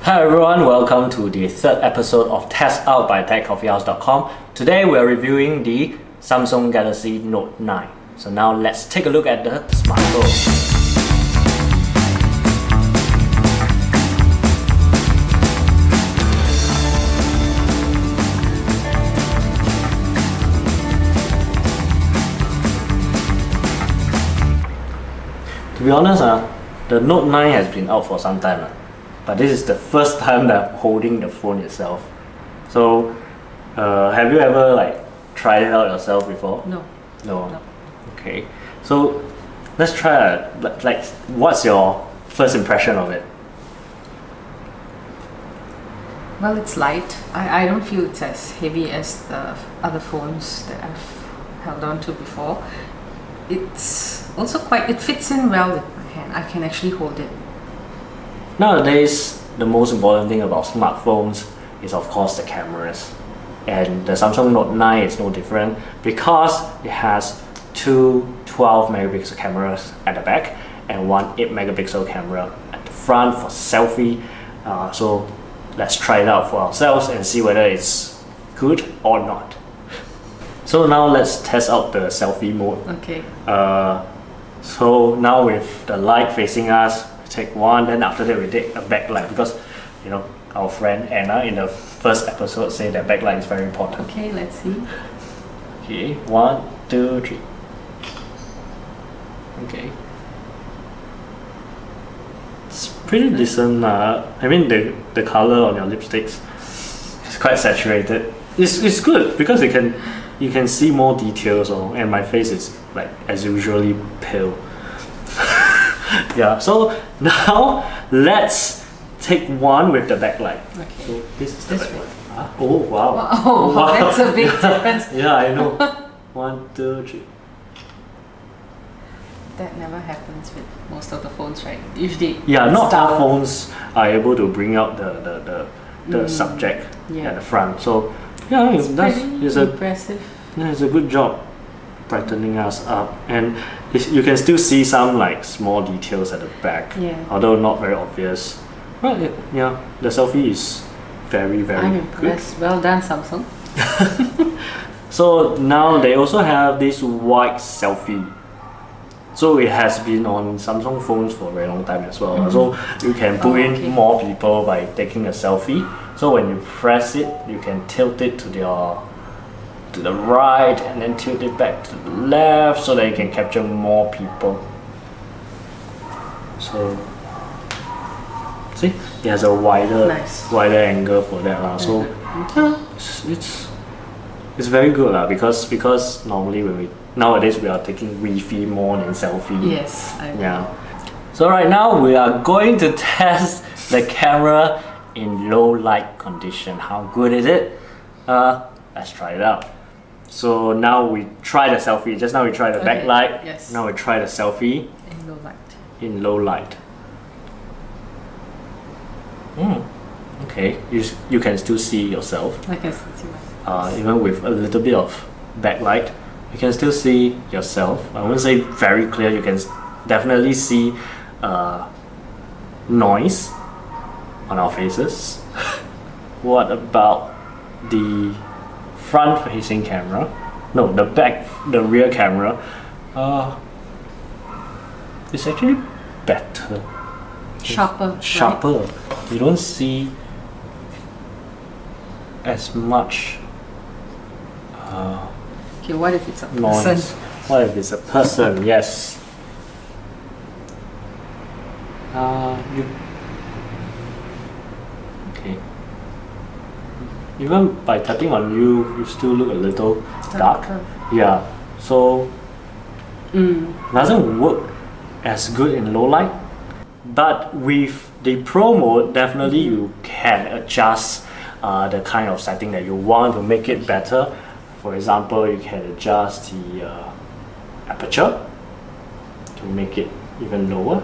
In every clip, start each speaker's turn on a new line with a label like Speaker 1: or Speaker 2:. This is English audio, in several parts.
Speaker 1: Hi everyone, welcome to the third episode of Test Out by TechCoffeehouse.com. Today we are reviewing the Samsung Galaxy Note 9. So now let's take a look at the smartphone. To be honest, the Note 9 has been out for some time. But this is the first time that I'm holding the phone itself. So, have you ever tried it out yourself before? No. Okay. So, let's try what's your first impression of it?
Speaker 2: Well, it's light. I don't feel it's as heavy as the other phones that I've held on to before. It's also it fits in well with my hand. I can actually hold it.
Speaker 1: Nowadays, the most important thing about smartphones is of course the cameras. And the Samsung Note 9 is no different because it has two 12 megapixel cameras at the back and one 8 megapixel camera at the front for selfie. So let's try it out for ourselves and see whether it's good or not. So now let's test out the selfie mode.
Speaker 2: Okay.
Speaker 1: So now with the light facing us, take one, then after that we take a backlight because our friend Anna in the first episode said that backlight is very important.
Speaker 2: Okay, let's see.
Speaker 1: Okay, 1, 2, 3. Okay. It's pretty decent. I mean the color on your lipsticks is quite saturated. It's good because you can see more details and my face is as usually pale. Yeah, so now let's take one with the backlight.
Speaker 2: Okay.
Speaker 1: So this is the backlight.
Speaker 2: Oh wow, that's a big difference.
Speaker 1: Yeah, I know. 1, 2, 3.
Speaker 2: That never happens with most of the phones, right? Usually.
Speaker 1: Yeah, not all phones are able to bring out the subject at the front. So yeah, it's
Speaker 2: impressive.
Speaker 1: It's a good job brightening us up, and you can still see some small details at the back, although not very obvious. But yeah, the selfie is very
Speaker 2: I'm impressed. Good. Well done, Samsung.
Speaker 1: So now they also have this wide selfie. So it has been on Samsung phones for a very long time as well. So you can put in more people by taking a selfie. So when you press it, you can tilt it to the right and then tilt it back to the left so that you can capture more people. So see, it has a wider angle for that. So it's very good because normally nowadays we are taking Wi-Fi more than selfie.
Speaker 2: Yes, I know.
Speaker 1: Yeah. So right now we are going to test the camera in low light condition. How good is it? Let's try it out. So now we try the selfie. Just now we tried the backlight.
Speaker 2: Yes.
Speaker 1: Now we try the selfie
Speaker 2: in low light.
Speaker 1: In low light. Okay, you can still see yourself.
Speaker 2: I can still see myself.
Speaker 1: Even with a little bit of backlight, you can still see yourself. I wouldn't say very clear. You can definitely see noise on our faces. What about the front-facing camera? No, the rear camera. It's actually better.
Speaker 2: Sharper.
Speaker 1: Right? You don't see as much
Speaker 2: okay, what if it's a
Speaker 1: noise.
Speaker 2: person?
Speaker 1: What if it's a person? Yes. Okay. Even by tapping on you still look a little dark. Yeah. So doesn't work as good in low light. But with the Pro mode, definitely you can adjust the kind of setting that you want to make it better. For example, you can adjust the aperture to make it even lower.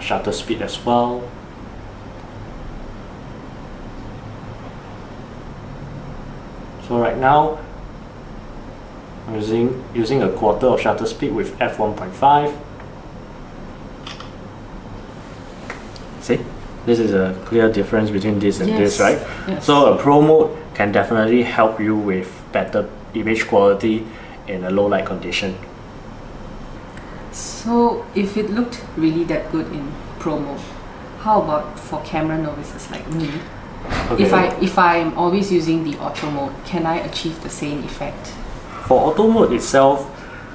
Speaker 1: Shutter speed as well. So right now, I'm using a quarter of shutter speed with f1.5. See? this is a clear difference between this and this, right?
Speaker 2: Yes.
Speaker 1: So a Pro mode can definitely help you with better image quality in a low light condition.
Speaker 2: So if it looked really that good in Pro mode, how about for camera novices like me?
Speaker 1: Okay.
Speaker 2: If I'm always using the auto mode, can I achieve the same effect?
Speaker 1: For auto mode itself,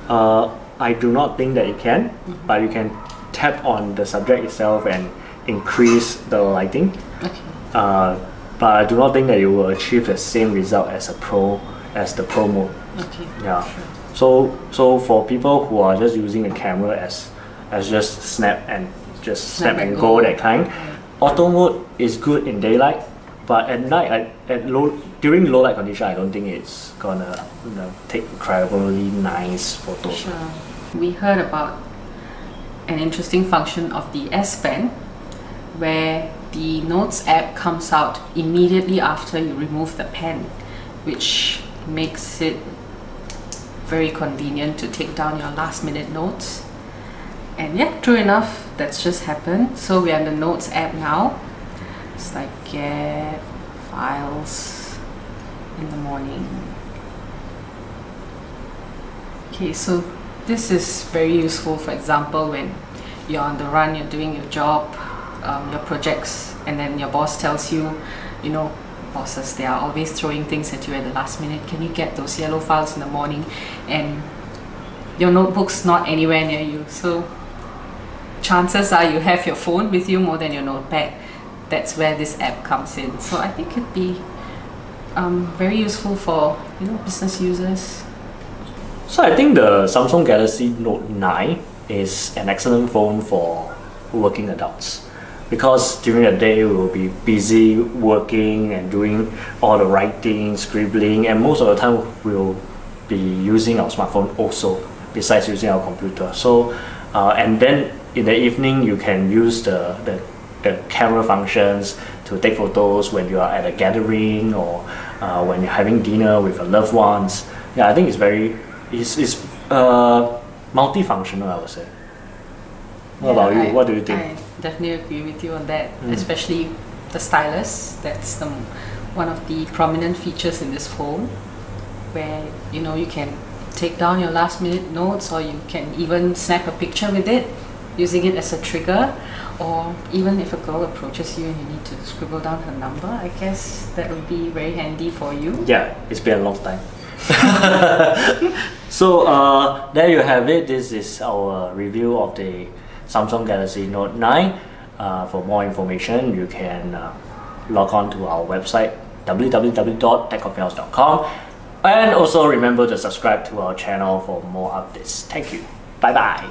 Speaker 1: I do not think that it can, but you can tap on the subject itself and increase the lighting.
Speaker 2: Okay.
Speaker 1: But I do not think that you will achieve the same result as the Pro mode.
Speaker 2: Okay.
Speaker 1: Yeah.
Speaker 2: Sure.
Speaker 1: So for people who are just using the camera as just snap and go that kind, auto mode is good in daylight, but at night during low light condition, I don't think it's gonna take incredibly nice photos.
Speaker 2: Sure. We heard about an interesting function of the S Pen, where the Notes app comes out immediately after you remove the pen, which makes it very convenient to take down your last minute notes. And yeah, true enough, that's just happened. So we are in the Notes app now. It's like get files in the morning. Okay, so this is very useful, for example, when you're on the run, you're doing your job, your projects, and then your boss tells you, you know, bosses, they are always throwing things at you at the last minute. Can you get those yellow files in the morning? And your notebook's not anywhere near you. So chances are you have your phone with you more than your notepad. That's where this app comes in. So I think it'd be very useful for business users.
Speaker 1: So I think the Samsung Galaxy Note 9 is an excellent phone for working adults, because during the day we will be busy working and doing all the writing, scribbling, and most of the time we'll be using our smartphone also, besides using our computer. So and then in the evening you can use the camera functions to take photos when you are at a gathering or when you're having dinner with your loved ones. Yeah, I think it's multifunctional, I would say. What about you? What do you think?
Speaker 2: I definitely agree with you on that, especially the stylus. That's one of the prominent features in this phone, where you can take down your last minute notes, or you can even snap a picture with it using it as a trigger, or even if a girl approaches you and you need to scribble down her number, I guess that would be very handy for you.
Speaker 1: Yeah, it's been a long time. So there you have it. This is our review of the Samsung Galaxy Note 9. For more information, you can log on to our website www.techoffice.com, and also remember to subscribe to our channel for more updates. Thank you. Bye bye.